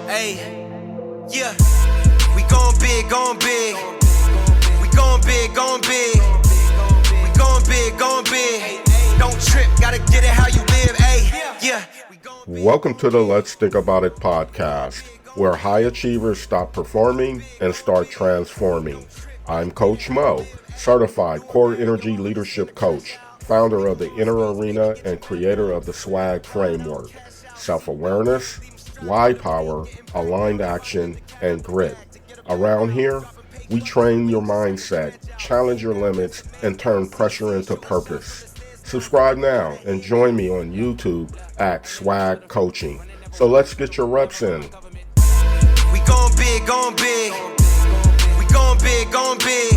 Hey, yeah, we going big, going big. We going big, going big. We going big, going big. Don't trip, gotta get it how you live, hey, yeah. Welcome to the Let's Think About It podcast, where high achievers stop performing and start transforming. I'm Coach Mo, certified core energy leadership coach, founder of the Inner Arena and creator of the SWAG framework. Self-awareness, why power, aligned action, and grit. Around here, we train your mindset, challenge your limits, and turn pressure into purpose. Subscribe now and join me on YouTube at Swag Coaching. So let's get your reps in. We going big, going big. We going big, going big.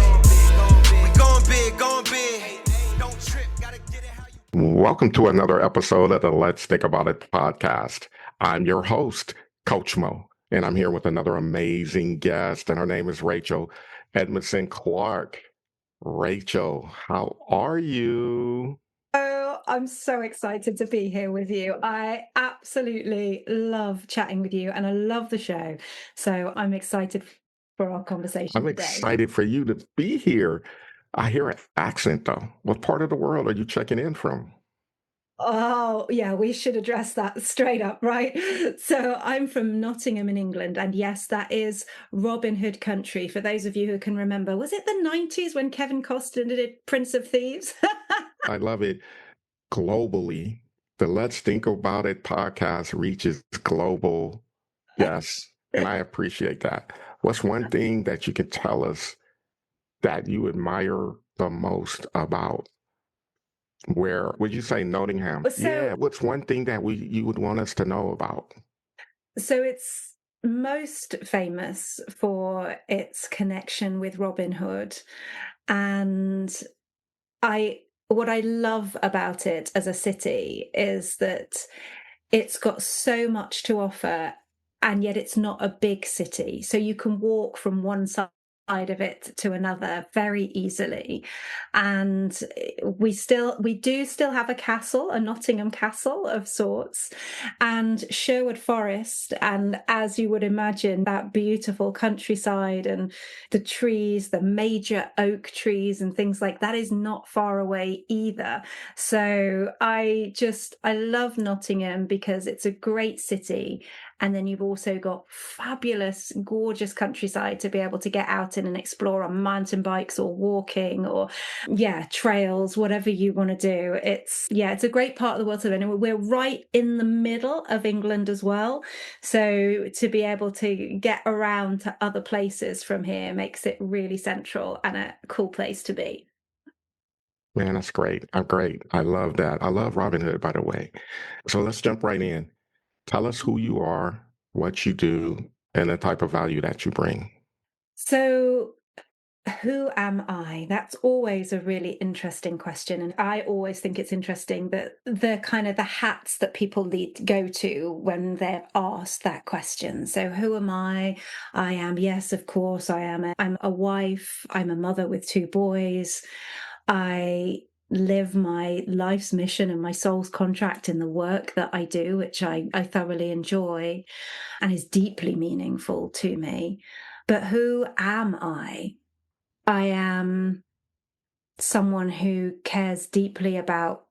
We going big, going big. Don't trip, gotta get it how you. Welcome to another episode of the Let's Think About It podcast. I'm your host, Coach Mo, and I'm here with another amazing guest, and her name is Rachael Edmondson-Clarke. Rachael, how are you? Oh, I'm so excited to be here with you. I absolutely love chatting with you and I love the show. So I'm excited for our conversation I'm today. excited for you to be here. I hear an accent, though. What part of the world are you checking in from? Oh, yeah, we should address that straight up, right? So I'm from Nottingham in England. And yes, that is Robin Hood country. For those of you who can remember, was it the 90s when Kevin Costner did Prince of Thieves? I love it. Globally, the Let's Think About It podcast reaches global. Yes, and I appreciate that. What's one thing that you can tell us that you admire the most about where would you say Nottingham? Yeah, So, what's one thing that you would want us to know about? so it's most famous for its connection with Robin Hood. And what I love about it as a city is that it's got so much to offer, and yet it's not a big city. So you can walk from one side of it to another very easily. And we do still have a castle, a Nottingham castle of sorts, and Sherwood Forest. And as you would imagine, that beautiful countryside and the trees, the major oak trees and things like that is not far away either. So I love Nottingham because it's a great city. And then you've also got fabulous, gorgeous countryside to be able to get out in and explore on mountain bikes or walking or, trails, whatever you want to do. It's a great part of the world to live in. We're right in the middle of England as well. So to be able to get around to other places from here makes it really central and a cool place to be. Man, that's great. I'm great. I love that. I love Robin Hood, by the way. So let's jump right in. Tell us who you are, what you do, and the type of value that you bring. So who am I? That's always a really interesting question. And I always think it's interesting that the kind of the hats that people go to when they're asked that question. So who am I? I am, yes, of course, I'm a wife. I'm a mother with two boys. I live my life's mission and my soul's contract in the work that I do, which I thoroughly enjoy and is deeply meaningful to me. But who am I? I am someone who cares deeply about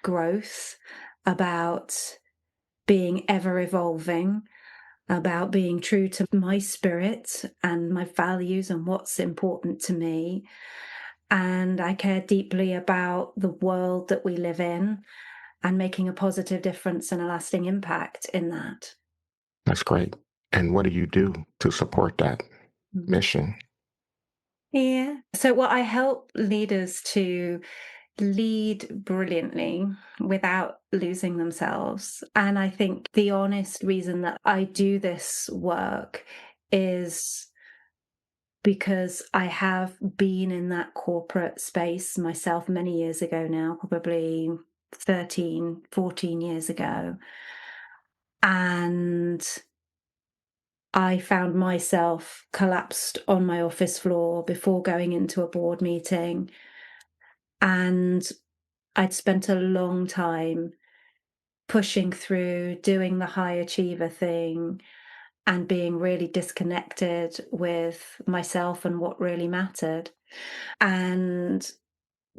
growth, about being ever evolving, about being true to my spirit and my values and what's important to me. And I care deeply about the world that we live in and making a positive difference and a lasting impact in that. That's great. And what do you do to support that mission? Yeah. So, I help leaders to lead brilliantly without losing themselves. And I think the honest reason that I do this work is because I have been in that corporate space myself many years ago now, probably 13, 14 years ago. And I found myself collapsed on my office floor before going into a board meeting. And I'd spent a long time pushing through, doing the high achiever thing, and being really disconnected with myself and what really mattered. And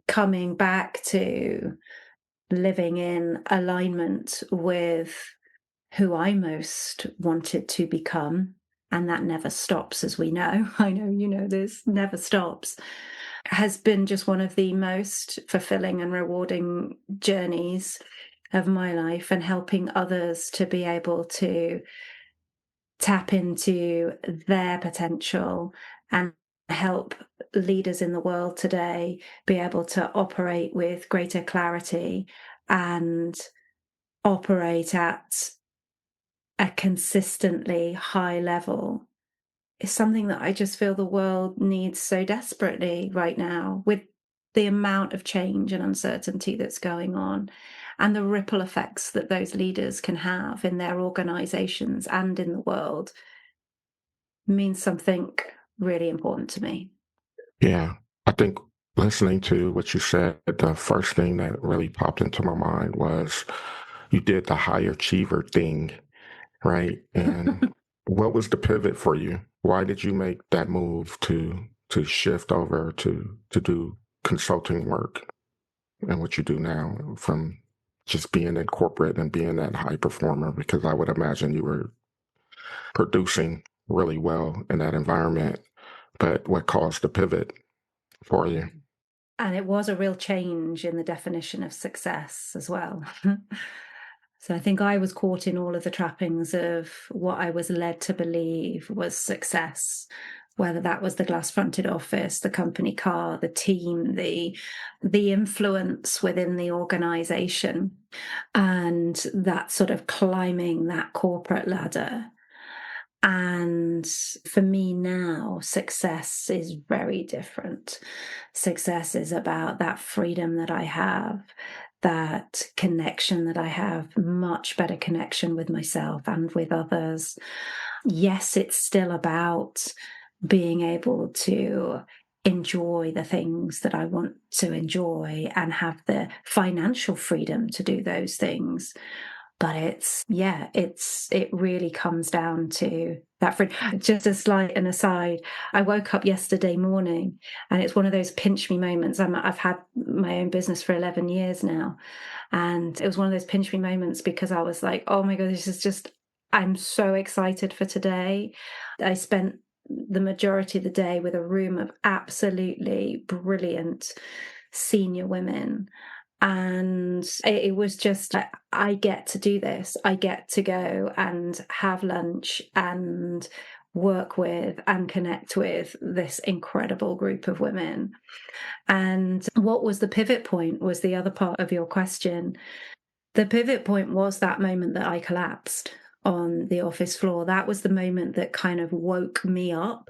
coming back to living in alignment with who I most wanted to become. And that never stops, as we know. I know you know this, never stops. Has been just one of the most fulfilling and rewarding journeys of my life, and helping others to be able to tap into their potential and help leaders in the world today be able to operate with greater clarity and operate at a consistently high level is something that I just feel the world needs so desperately right now, with the amount of change and uncertainty that's going on, and the ripple effects that those leaders can have in their organizations and in the world means something really important to me. Yeah, I think listening to what you said, the first thing that really popped into my mind was you did the high achiever thing, right? And what was the pivot for you? Why did you make that move to shift over to do consulting work and what you do now, from just being in corporate and being that high performer? Because I would imagine you were producing really well in that environment, but what caused the pivot for you? And it was a real change in the definition of success as well. So I think I was caught in all of the trappings of what I was led to believe was success, whether that was the glass-fronted office, the company car, the team, the influence within the organization, and that sort of climbing that corporate ladder. And for me now, success is very different. Success is about that freedom that I have, that connection that I have, much better connection with myself and with others. Yes, it's still about being able to enjoy the things that I want to enjoy and have the financial freedom to do those things. But it really comes down to that. Just a slight aside, I woke up yesterday morning, and it's one of those pinch me moments. I've had my own business for 11 years now, and it was one of those pinch me moments because I was like, oh my God, I'm so excited for today. I spent the majority of the day with a room of absolutely brilliant senior women. And it was just, I get to do this. I get to go and have lunch and work with and connect with this incredible group of women. And what was the pivot point was the other part of your question. The pivot point was that moment that I collapsed on the office floor. That was the moment that kind of woke me up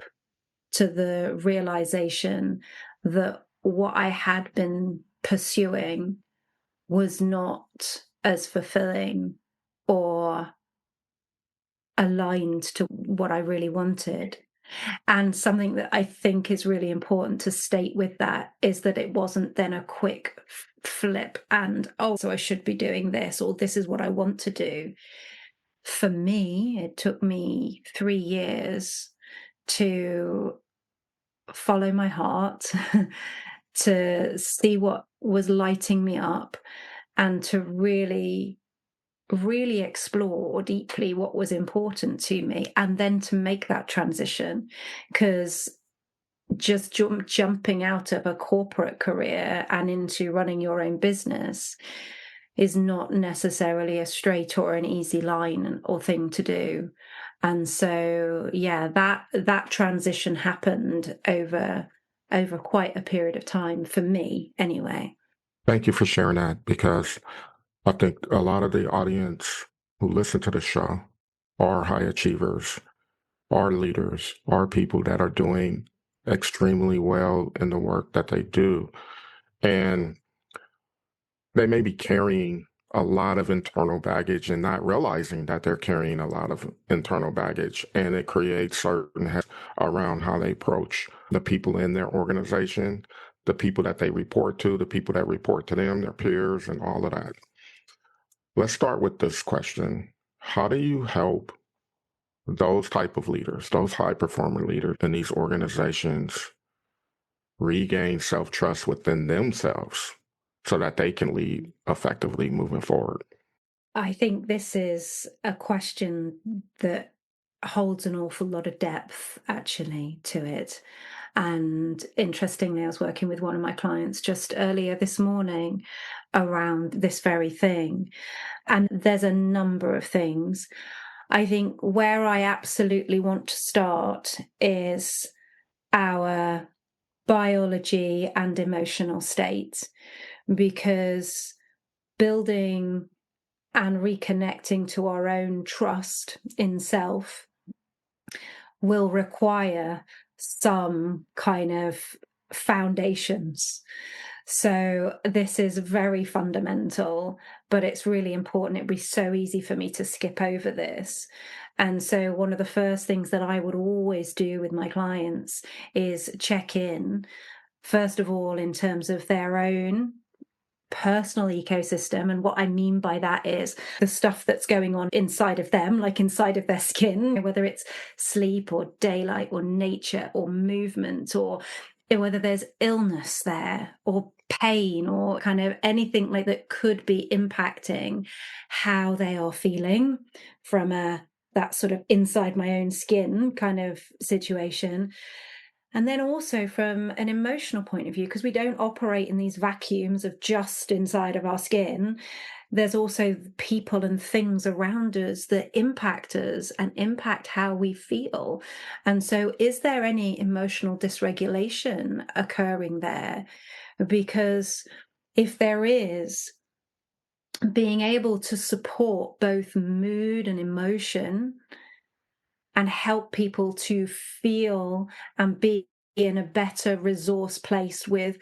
to the realization that what I had been pursuing was not as fulfilling or aligned to what I really wanted. And something that I think is really important to state with that is that it wasn't then a quick flip and, oh, so I should be doing this, or this is what I want to do. For me, it took me 3 years to follow my heart, to see what was lighting me up, and to really, really explore deeply what was important to me, and then to make that transition. Because just jumping out of a corporate career and into running your own business is not necessarily a straight or an easy line or thing to do. And so, yeah, that transition happened over quite a period of time for me anyway. Thank you for sharing that, because I think a lot of the audience who listen to the show are high achievers, are leaders, are people that are doing extremely well in the work that they do. And they may be carrying a lot of internal baggage and not realizing that they're carrying a lot of internal baggage. And it creates certain around how they approach the people in their organization, the people that they report to, the people that report to them, their peers, and all of that. Let's start with this question. How do you help those type of leaders, those high performer leaders in these organizations regain self-trust within themselves so that they can lead effectively moving forward? I think this is a question that holds an awful lot of depth actually to it. And interestingly, I was working with one of my clients just earlier this morning around this very thing. And there's a number of things. I think where I absolutely want to start is our biology and emotional state, because building and reconnecting to our own trust in self will require some kind of foundations. So this is very fundamental, but it's really important. It'd be so easy for me to skip over this. And so one of the first things that I would always do with my clients is check in, first of all, in terms of their own personal ecosystem. And what I mean by that is the stuff that's going on inside of them, like inside of their skin, whether it's sleep or daylight or nature or movement, or whether there's illness there or pain or kind of anything like that could be impacting how they are feeling from that sort of inside my own skin kind of situation. And then also from an emotional point of view, because we don't operate in these vacuums of just inside of our skin, there's also people and things around us that impact us and impact how we feel. And so is there any emotional dysregulation occurring there? Because if there is, being able to support both mood and emotion and help people to feel and be in a better resource place with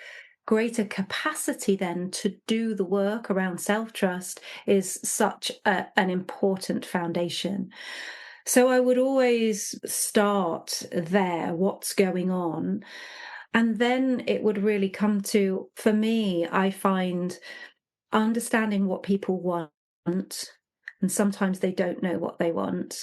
greater capacity then to do the work around self-trust is such an important foundation. So I would always start there, what's going on. And then it would really come to, for me, I find understanding what people want, and sometimes they don't know what they want,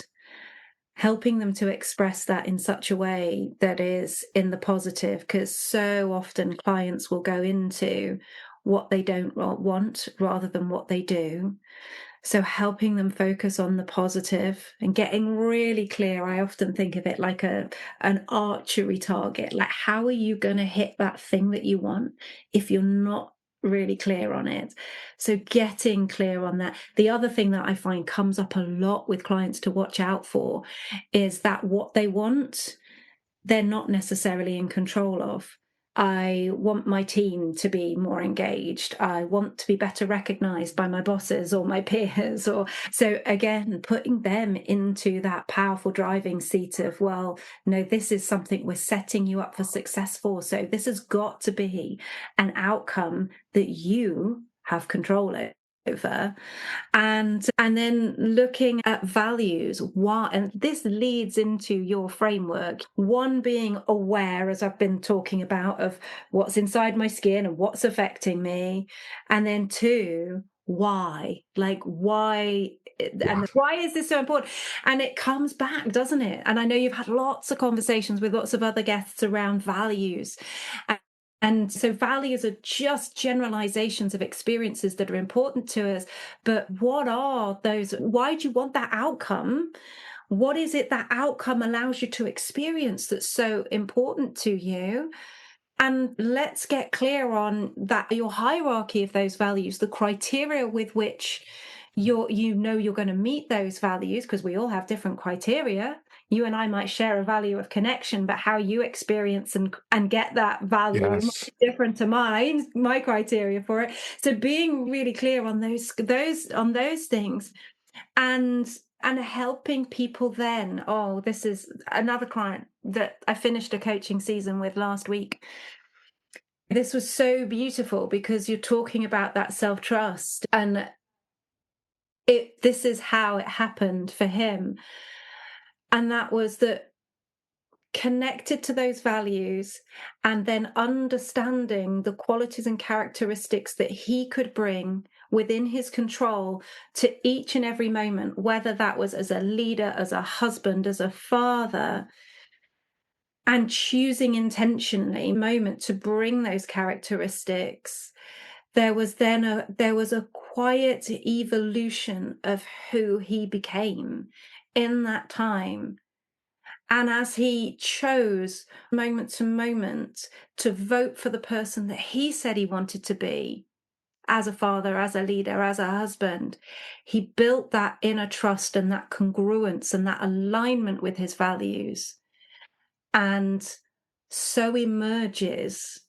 helping them to express that in such a way that is in the positive, because so often clients will go into what they don't want rather than what they do. So helping them focus on the positive and getting really clear. I often think of it like an archery target. Like, how are you going to hit that thing that you want if you're not really clear on it? So getting clear on that. The other thing that I find comes up a lot with clients to watch out for is that what they want, they're not necessarily in control of. I want my team to be more engaged. I want to be better recognized by my bosses or my peers. Or so again, putting them into that powerful driving seat of, well, no, this is something we're setting you up for success for. So this has got to be an outcome that you have control over. And then looking at values, why, and this leads into your framework. One, being aware, as I've been talking about, of what's inside my skin and what's affecting me. And then two, why? Like, why? And why is this so important? And it comes back, doesn't it? And I know you've had lots of conversations with lots of other guests around values. And so values are just generalizations of experiences that are important to us. But what are those? Why do you want that outcome? What is it that outcome allows you to experience that's so important to you? And let's get clear on that, your hierarchy of those values, the criteria with which you're going to meet those values, because we all have different criteria. You and I might share a value of connection, but how you experience and get that value Yes. might be different to my criteria for it. So being really clear on those things, and helping people then. Oh, this is another client that I finished a coaching season with last week. This was so beautiful because you're talking about that self-trust, and this is how it happened for him. And that was that, connected to those values and then understanding the qualities and characteristics that he could bring within his control to each and every moment, whether that was as a leader, as a husband, as a father, and choosing intentionally moment to bring those characteristics. There was a quiet evolution of who he became in that time. And as he chose moment to moment to vote for the person that he said he wanted to be, as a father, as a leader, as a husband, he built that inner trust and that congruence and that alignment with his values. And so emerges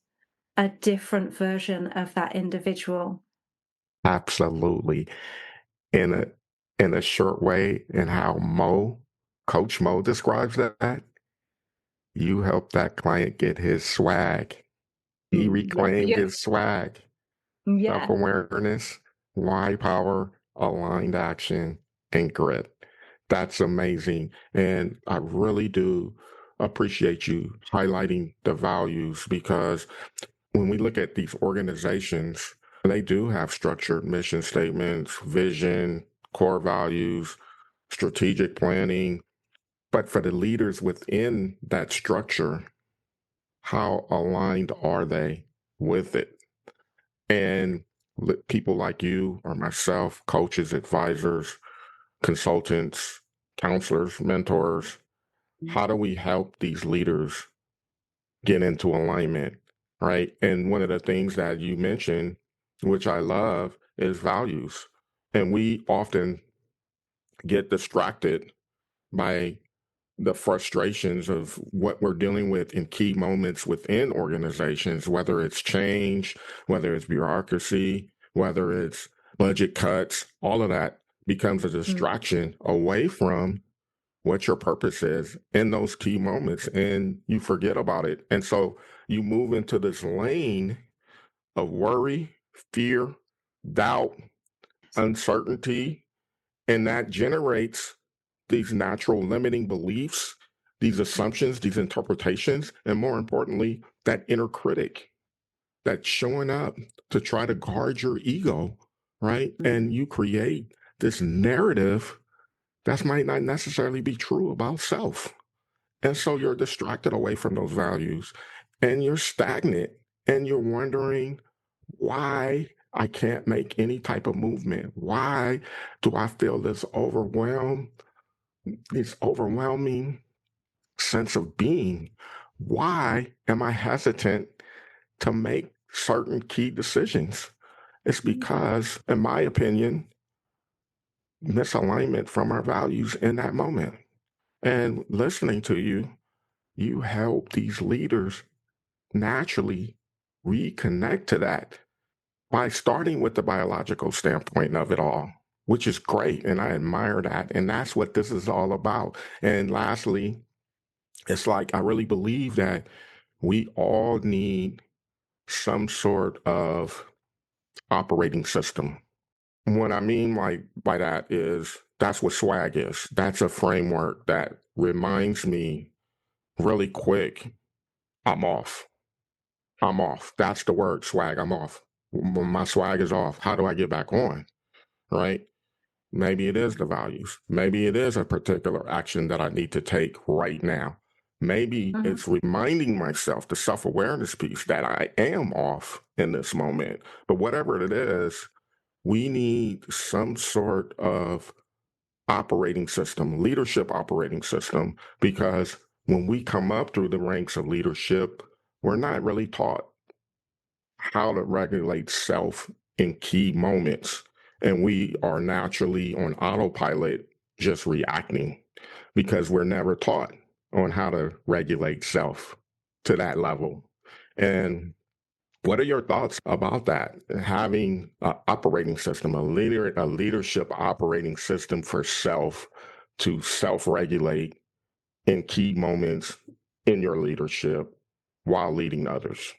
a different version of that individual. Absolutely. In a short way, and how Coach Mo describes that, you help that client get his swag. He Yeah, reclaimed yeah, his swag. yeah. Self-awareness, why power, aligned action, and grit. That's amazing. And I really do appreciate you highlighting the values, because when we look at these organizations, they do have structured mission statements, vision, core values, strategic planning. But for the leaders within that structure, how aligned are they with it? And people like you or myself, coaches, advisors, consultants, counselors, mentors, how do we help these leaders get into alignment, right? And one of the things that you mentioned, which I love, is values. And we often get distracted by the frustrations of what we're dealing with in key moments within organizations, whether it's change, whether it's bureaucracy, whether it's budget cuts, all of that becomes a Mm. distraction away from what your purpose is in those key moments, and you forget about it. And so you move into this lane of worry, fear, doubt, uncertainty, and that generates these natural limiting beliefs, these assumptions, these interpretations, and more importantly, that inner critic that's showing up to try to guard your ego, right? And you create this narrative that might not necessarily be true about self. And so you're distracted away from those values, and you're stagnant, and you're wondering why I can't make any type of movement. Why do I feel this overwhelming sense of being? Why am I hesitant to make certain key decisions? It's because, in my opinion, misalignment from our values in that moment. And listening to you, you help these leaders naturally reconnect to that by starting with the biological standpoint of it all, which is great. And I admire that. And that's what this is all about. And lastly, it's like I really believe that we all need some sort of operating system. What I mean by that is that's what swag is. That's a framework that reminds me really quick, I'm off. I'm off. That's the word, swag. I'm off. When my swag is off, how do I get back on? Right? Maybe it is the values. Maybe it is a particular action that I need to take right now. Maybe it's reminding myself, the self awareness piece, that I am off in this moment. But whatever it is, we need some sort of operating system, leadership operating system, because when we come up through the ranks of leadership, we're not really taught how to regulate self in key moments. And we are naturally on autopilot, just reacting, because we're never taught on how to regulate self to that level. And what are your thoughts about that? Having an operating system, a leadership operating system for self to self-regulate in key moments in your leadership while leading others.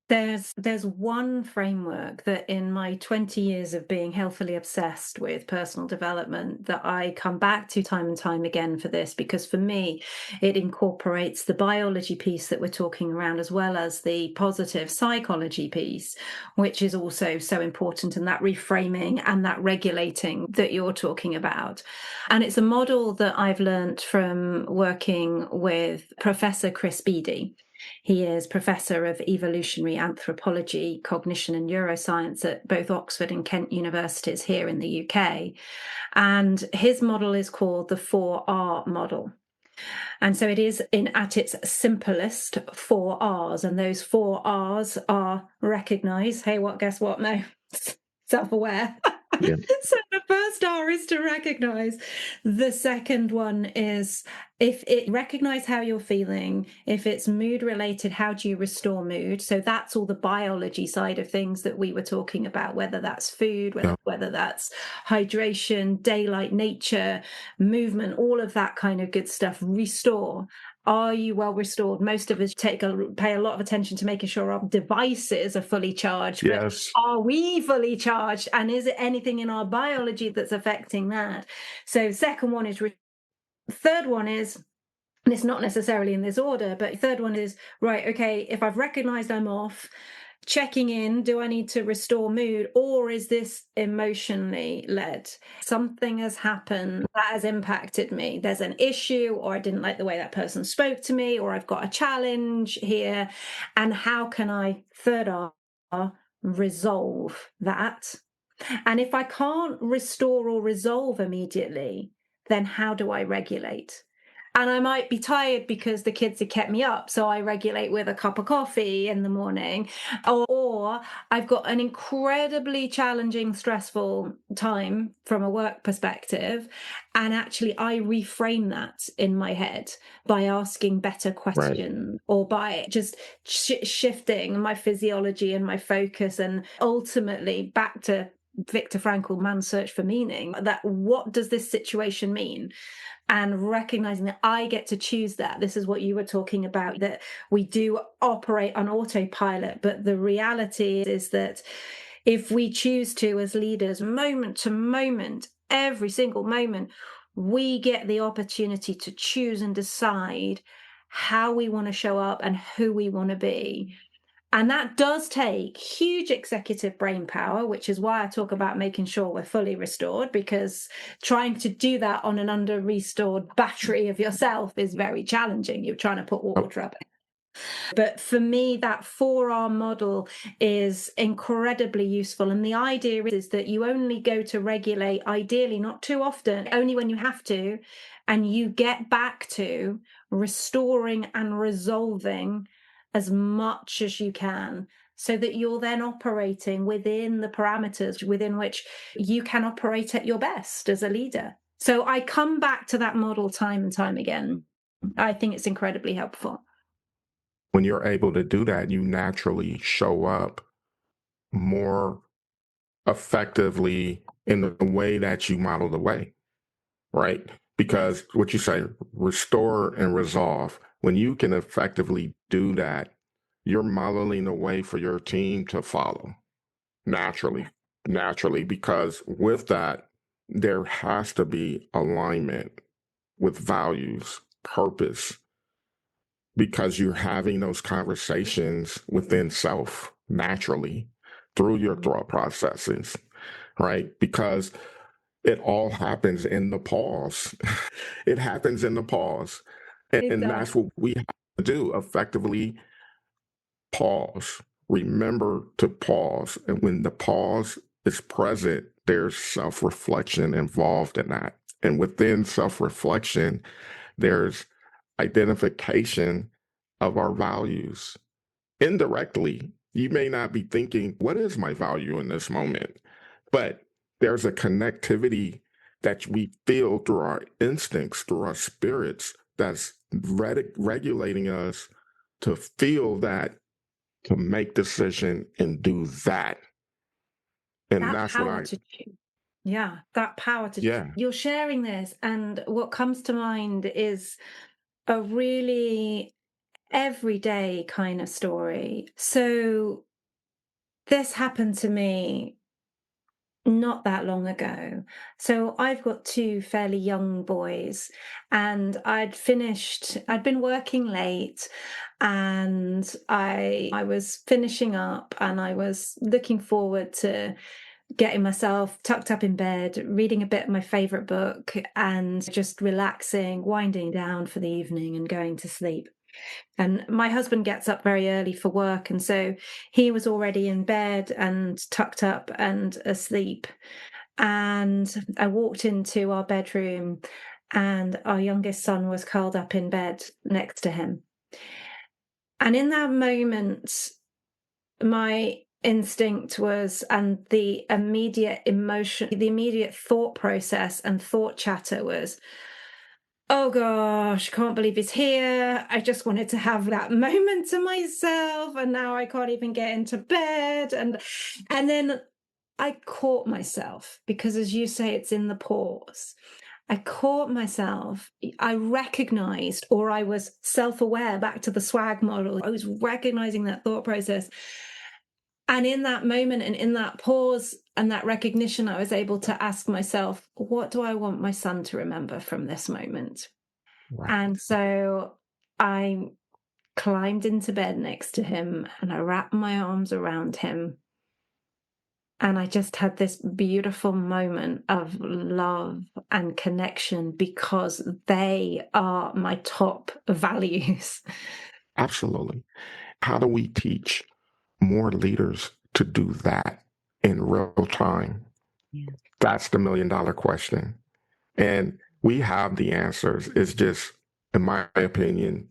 There's one framework that in my 20 years of being healthily obsessed with personal development that I come back to time and time again for this, because for me, it incorporates the biology piece that we're talking around as well as the positive psychology piece, which is also so important, and that reframing and that regulating that you're talking about. And it's a model that I've learned from working with Professor Chris Beatty. He is Professor of Evolutionary Anthropology, Cognition and Neuroscience at both Oxford and Kent universities here in the UK. And his model is called the 4R model. And so it is at its simplest 4 Rs. And those 4 Rs are recognize. Hey, guess what? No, self-aware. Yeah. So the first R is to recognize. The second one is if it recognize how you're feeling. If it's mood related, how do you restore mood? So that's all the biology side of things that we were talking about, whether that's food, whether that's hydration, daylight, nature, movement, all of that kind of good stuff. Restore. Are you well restored? Most of us pay a lot of attention to making sure our devices are fully charged. Yes. But are we fully charged? And is it anything in our biology that's affecting that? So second one is, third one is, and it's not necessarily in this order, but third one is, right, okay, if I've recognized I'm off, checking in, do I need to restore mood, or is this emotionally led? Something has happened that has impacted me. There's an issue, or I didn't like the way that person spoke to me, or I've got a challenge here. And how can I, third R, resolve that? And if I can't restore or resolve immediately, then how do I regulate? And I might be tired because the kids have kept me up, so I regulate with a cup of coffee in the morning. Or I've got an incredibly challenging, stressful time from a work perspective, and actually I reframe that in my head by asking better questions, or by just shifting my physiology and my focus, and ultimately back to Viktor Frankl, Man's Search for Meaning, that what does this situation mean? And recognizing that I get to choose that. This is what you were talking about, that we do operate on autopilot, but the reality is that if we choose to, as leaders, moment to moment, every single moment, we get the opportunity to choose and decide how we want to show up and who we want to be. And that does take huge executive brain power, which is why I talk about making sure we're fully restored, because trying to do that on an under-restored battery of yourself is very challenging. You're trying to put water up. But for me, that 4R model is incredibly useful. And the idea is that you only go to regulate, ideally not too often, only when you have to, and you get back to restoring and resolving as much as you can, so that you're then operating within the parameters within which you can operate at your best as a leader. So I come back to that model time and time again. I think it's incredibly helpful. When you're able to do that, you naturally show up more effectively in the way that you model the way, right? Because what you say, restore and resolve, when you can effectively do that, you're modeling the way for your team to follow naturally, because with that, there has to be alignment with values, purpose, because you're having those conversations within self naturally through your thought processes, right? Because it all happens in the pause. It happens in the pause. And that's what we have to do, effectively pause. Remember to pause. And when the pause is present, there's self-reflection involved in that. And within self-reflection, there's identification of our values. Indirectly, you may not be thinking, what is my value in this moment? But there's a connectivity that we feel through our instincts, through our spirits, that's regulating us to feel that, to make decision and do that. And that's what I... Yeah, that power to... You're sharing this, and what comes to mind is a really everyday kind of story. So this happened to me not that long ago. So I've got two fairly young boys, and I'd been working late, and I was finishing up, and I was looking forward to getting myself tucked up in bed, reading a bit of my favorite book, and just relaxing, winding down for the evening and going to sleep. And my husband gets up very early for work, and so he was already in bed and tucked up and asleep. And I walked into our bedroom, and our youngest son was curled up in bed next to him. And in that moment, my instinct was, and the immediate emotion, the immediate thought process and thought chatter was, oh gosh, can't believe he's here. I just wanted to have that moment to myself, and now I can't even get into bed. And then I caught myself, because as you say, it's in the pause. I caught myself. I recognized, or I was self-aware, back to the swag model. I was recognizing that thought process. And in that moment and in that pause and that recognition, I was able to ask myself, what do I want my son to remember from this moment? Right. And so I climbed into bed next to him, and I wrapped my arms around him. And I just had this beautiful moment of love and connection, because they are my top values. Absolutely. How do we teach more leaders to do that in real time? Yeah. That's the $1,000,000 question. And we have the answers. It's just, in my opinion,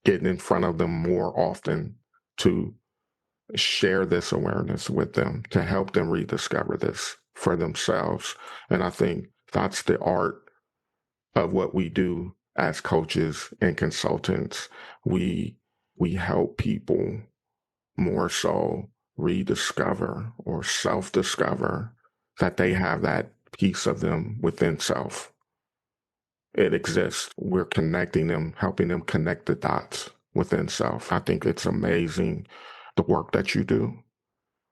getting in front of them more often to share this awareness with them, to help them rediscover this for themselves. And I think that's the art of what we do as coaches and consultants. We help people more so rediscover or self-discover that they have that piece of them within self. It exists. We're connecting them, helping them connect the dots within self. I think it's amazing, the work that you do.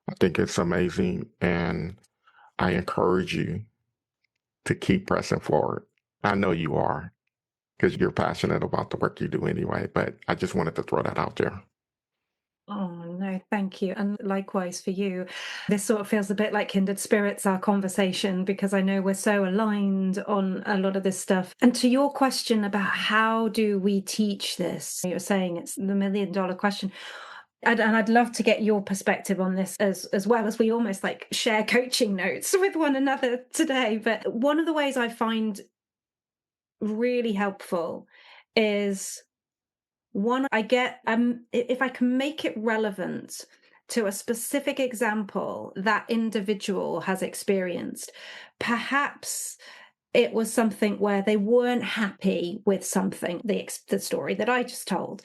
I think it's amazing, and I encourage you to keep pressing forward. I know you are, because you're passionate about the work you do anyway, but I just wanted to throw that out there. Oh, no, thank you. And likewise for you. This sort of feels a bit like kindred spirits, our conversation, because I know we're so aligned on a lot of this stuff. And to your question about how do we teach this, you're saying it's the $1,000,000 question. And I'd love to get your perspective on this as well, as we almost like share coaching notes with one another today. But one of the ways I find really helpful is, one, I get if I can make it relevant to a specific example that individual has experienced. Perhaps it was something where they weren't happy with something, the story that I just told.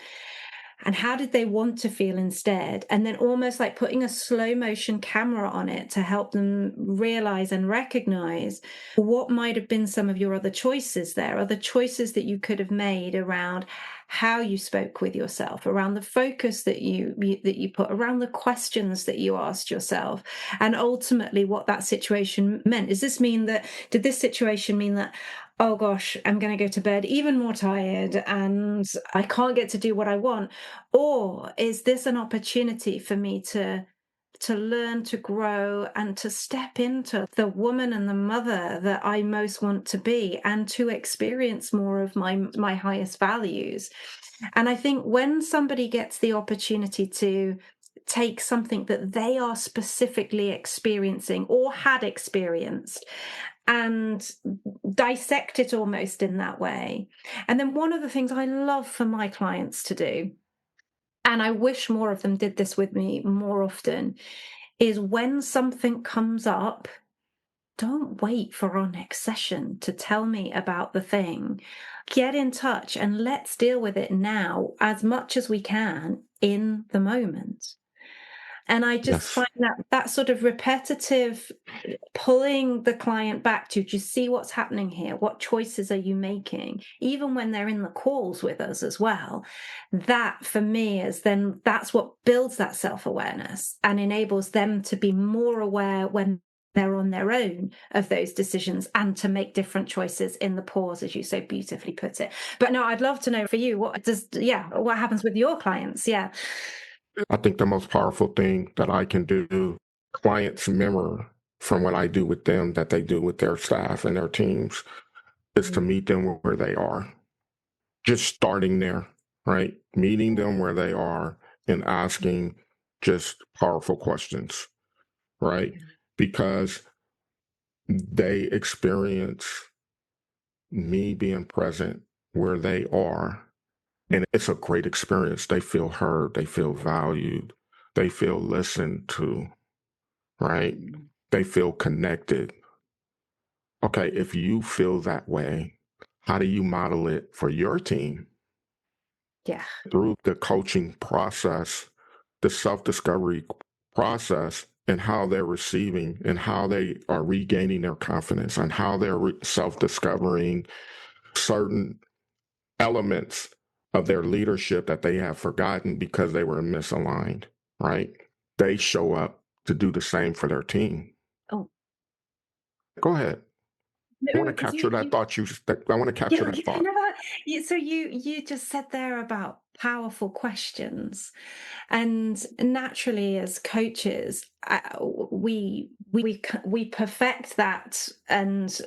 And how did they want to feel instead? And then almost like putting a slow motion camera on it to help them realize and recognize what might have been some of your other choices there, other choices that you could have made around how you spoke with yourself, around the focus that you put, around the questions that you asked yourself, and ultimately what that situation meant. Did this situation mean that, oh gosh, I'm going to go to bed even more tired and I can't get to do what I want? Or is this an opportunity for me to learn, to grow, and to step into the woman and the mother that I most want to be, and to experience more of my highest values? And I think when somebody gets the opportunity to take something that they are specifically experiencing or had experienced and dissect it almost in that way. And then one of the things I love for my clients to do, and I wish more of them did this with me more often, is when something comes up, don't wait for our next session to tell me about the thing. Get in touch and let's deal with it now as much as we can in the moment. And I just Yes. find that sort of repetitive pulling the client back to, do you see what's happening here? What choices are you making? Even when they're in the calls with us as well. That for me is then that's what builds that self-awareness and enables them to be more aware when they're on their own of those decisions and to make different choices in the pause, as you so beautifully put it. But no, I'd love to know for you, what happens with your clients? Yeah. I think the most powerful thing that I can do, clients mirror from what I do with them that they do with their staff and their teams, is to meet them where they are. Just starting there, right? Meeting them where they are and asking just powerful questions, right? Because they experience me being present where they are. And it's a great experience. They feel heard, they feel valued, they feel listened to, right? They feel connected. Okay, if you feel that way, how do you model it for your team? Yeah. Through the coaching process, the self-discovery process, and how they're receiving and how they are regaining their confidence and how they're self-discovering certain elements of their leadership that they have forgotten because they were misaligned, right? They show up to do the same for their team. Oh, Go ahead. I want no, to capture that thought. I want to capture that thought. so you just said there about powerful questions, and naturally as coaches, we perfect that, and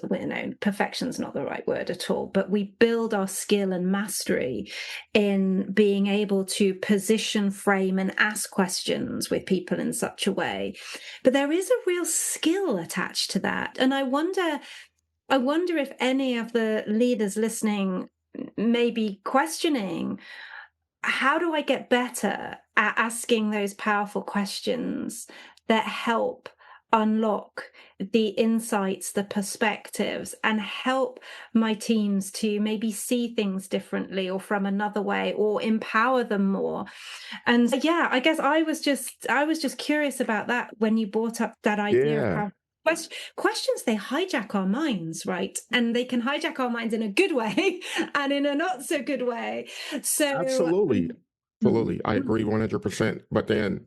perfection's not the right word at all, but we build our skill and mastery in being able to position, frame, and ask questions with people in such a way. But there is a real skill attached to that, and I wonder if any of the leaders listening may be questioning, how do I get better at asking those powerful questions that help unlock the insights, the perspectives, and help my teams to maybe see things differently or from another way, or empower them more? And yeah, I guess I was just curious about that when you brought up that idea of Yeah, how questions, they hijack our minds, right? And they can hijack our minds in a good way and in a not so good way. So absolutely. mm, Absolutely. I agree 100%. But then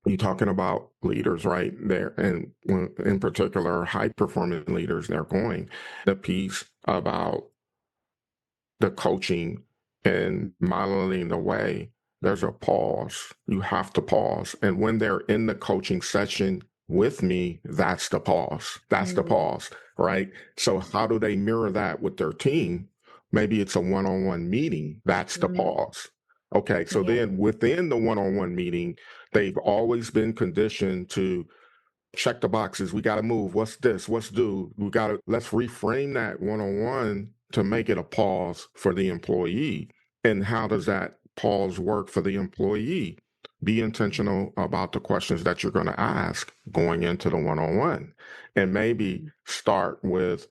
you're talking about leaders right there, and in particular, high performing leaders, they're going the piece about the coaching and modeling the way. There's a pause. You have to pause. And when they're in the coaching session with me, that's the pause. That's the pause, right? So how do they mirror that with their team? Maybe it's a one-on-one meeting. That's the pause. Okay, so yeah. then within the one-on-one meeting, they've always been conditioned to check the boxes. We got to move. What's this? What's due? Let's reframe that one-on-one to make it a pause for the employee. And how does that pause work for the employee? Be intentional about the questions that you're going to ask going into the one-on-one, and maybe start with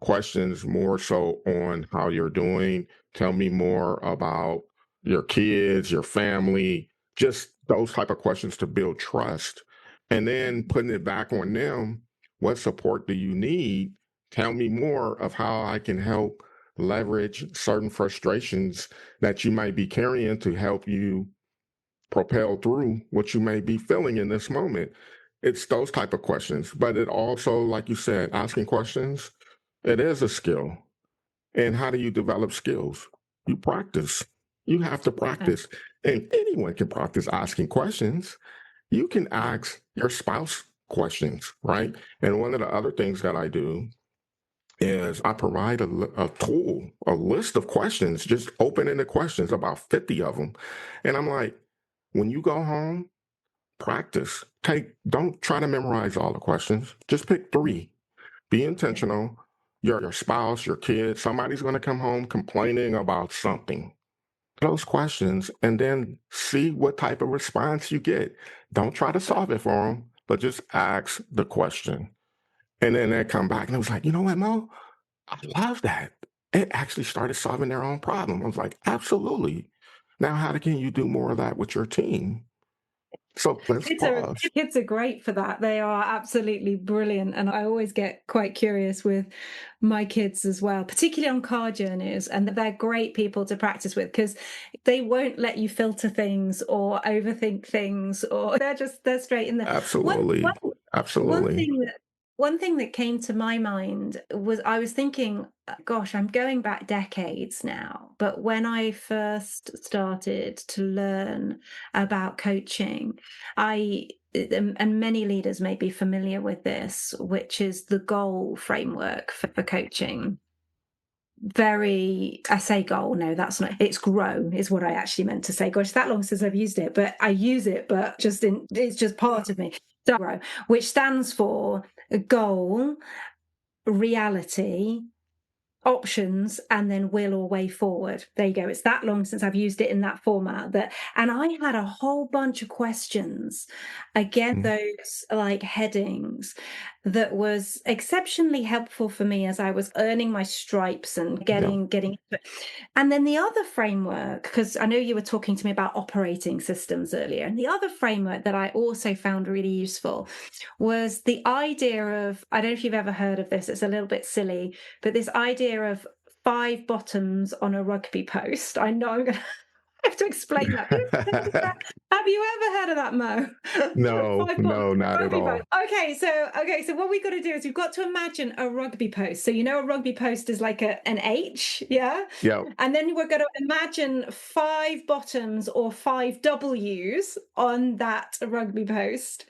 questions more so on how you're doing. Tell me more about your kids, your family, just those type of questions to build trust. And then putting it back on them, what support do you need? Tell me more of how I can help leverage certain frustrations that you might be carrying to help you propel through what you may be feeling in this moment. It's those type of questions, but it also, like you said, asking questions, it is a skill. And how do you develop skills? You practice. You have to practice. And anyone can practice asking questions. You can ask your spouse questions, right? And one of the other things that I do is I provide a tool, a list of questions, just open-ended questions, about 50 of them. And I'm like, when you go home, practice. Don't try to memorize all the questions. Just pick 3. Be intentional. Your spouse, your kids, somebody's going to come home complaining about something. Those questions, and then see what type of response you get. Don't try to solve it for them, but just ask the question. And then they come back and it was like, you know what, Mo? I love that. It actually started solving their own problem. I was like, absolutely. Now, how can you do more of that with your team? So let's pause. Kids are great for that. They are absolutely brilliant. And I always get quite curious with my kids as well, particularly on car journeys. And they're great people to practice with because they won't let you filter things or overthink things, or they're straight in there. Absolutely. Absolutely. One thing that came to my mind was I was thinking, gosh, I'm going back decades now, but when I first started to learn about coaching, and many leaders may be familiar with this, which is the goal framework for coaching. I say goal, no, that's not, it's grow is what I actually meant to say. Gosh, that long since I've used it, but I use it, but it's just part of me. So grow, which stands for goal, reality, options, and then will or way forward. There you go. It's that long since I've used it in that format and I had a whole bunch of questions against those like headings that was exceptionally helpful for me as I was earning my stripes and getting. And then the other framework, because I know you were talking to me about operating systems earlier, and the other framework that I also found really useful was the idea of, I don't know if you've ever heard of this, it's a little bit silly, but this idea of 5 bottoms on a rugby post. I know I'm going to have to explain that. Have you ever heard of that, Mo? No, not at all. Okay, so what we've got to do is we've got to imagine a rugby post. So a rugby post is like an H, yeah? Yeah. And then we're going to imagine 5 bottoms or 5 W's on that rugby post.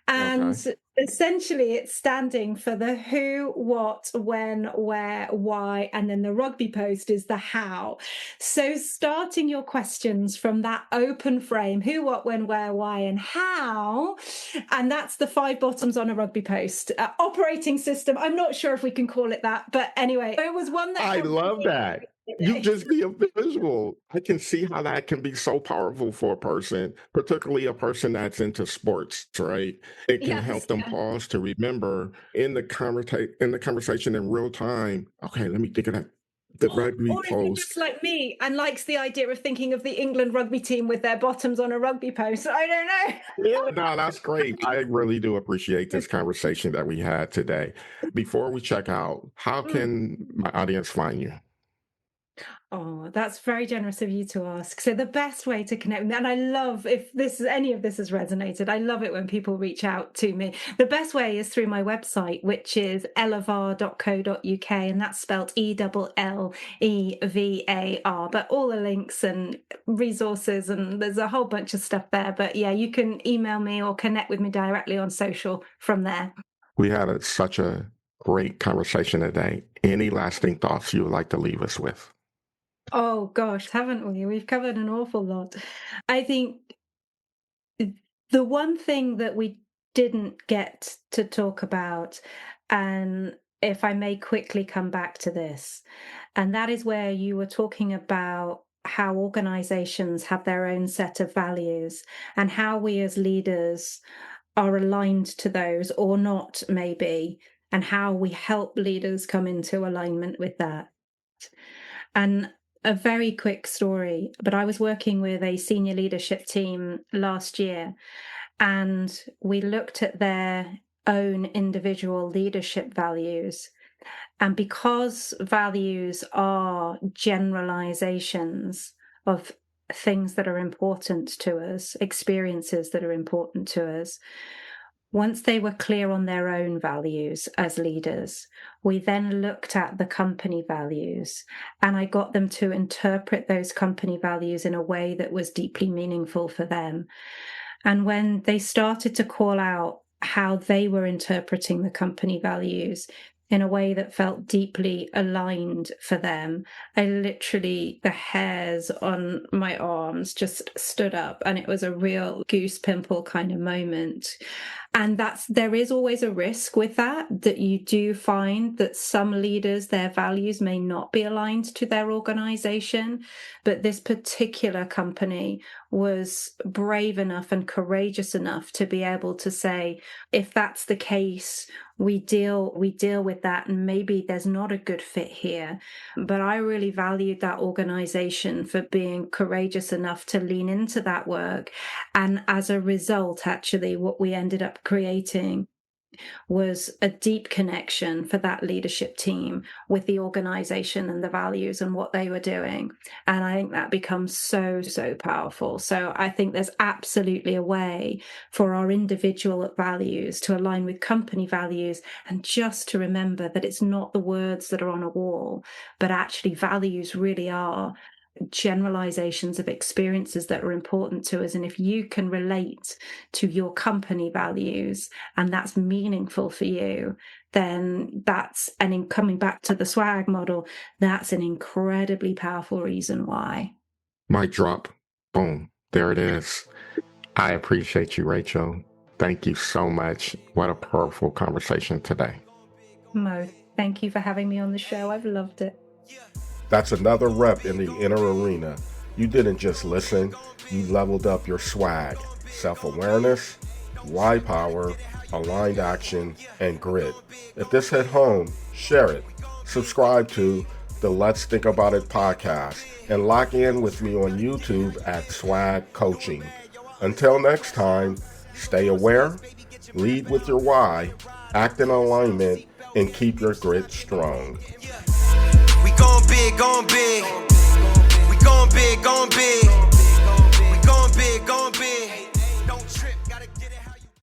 And essentially it's standing for the who, what, when, where, why, and then the rugby post is the how. So starting your questions from that open frame, who, what, when, where, why, and how, and that's the 5 bottoms on a rugby post. Operating system, I'm not sure if we can call it that, but anyway, it was one that... I love that. You just be a visual. I can see how that can be so powerful for a person, particularly a person that's into sports, right? It can help them pause to remember in the conversation in real time. Okay, let me think of that. The rugby or post. Just like me and likes the idea of thinking of the England rugby team with their bottoms on a rugby post. I don't know. Yeah, no, that's great. I really do appreciate this conversation that we had today. Before we check out, how can my audience find you? Oh, that's very generous of you to ask. So the best way to connect with me, and I love if any of this has resonated, I love it when people reach out to me. The best way is through my website, which is elevar.co.uk, and that's spelled ELLEVAR. But all the links and resources, and there's a whole bunch of stuff there. But yeah, you can email me or connect with me directly on social from there. We had such a great conversation today. Any lasting thoughts you would like to leave us with? Oh gosh, haven't we? We've covered an awful lot. I think the one thing that we didn't get to talk about, and if I may quickly come back to this, and that is where you were talking about how organizations have their own set of values and how we as leaders are aligned to those or not, maybe, and how we help leaders come into alignment with that. And a very quick story, but I was working with a senior leadership team last year, and we looked at their own individual leadership values. And because values are generalizations of things that are important to us, experiences that are important to us, once they were clear on their own values as leaders, we then looked at the company values, and I got them to interpret those company values in a way that was deeply meaningful for them. And when they started to call out how they were interpreting the company values in a way that felt deeply aligned for them, the hairs on my arms just stood up, and it was a real goose pimple kind of moment. And there is always a risk with that you do find that some leaders, their values may not be aligned to their organization. But this particular company was brave enough and courageous enough to be able to say, if that's the case, we deal with that, and maybe there's not a good fit here. But I really valued that organization for being courageous enough to lean into that work. And as a result, actually, what we ended up creating was a deep connection for that leadership team with the organization and the values and what they were doing. And I think that becomes so, so powerful. So I think there's absolutely a way for our individual values to align with company values, and just to remember that it's not the words that are on a wall, but actually values really are generalizations of experiences that are important to us. And if you can relate to your company values and that's meaningful for you, then and in coming back to the swag model, that's an incredibly powerful reason why. Mic drop. Boom. There it is. I appreciate you, Rachael. Thank you so much. What a powerful conversation today. Mo, thank you for having me on the show. I've loved it. That's another rep in the inner arena. You didn't just listen, you leveled up your swag, self-awareness, why power, aligned action, and grit. If this hit home, share it. Subscribe to the Let's Think About It podcast and lock in with me on YouTube at Swag Coaching. Until next time, stay aware, lead with your why, act in alignment, and keep your grit strong. We gon' big, gon' big. We gon' big, gon' big. We gon' big, gon' big.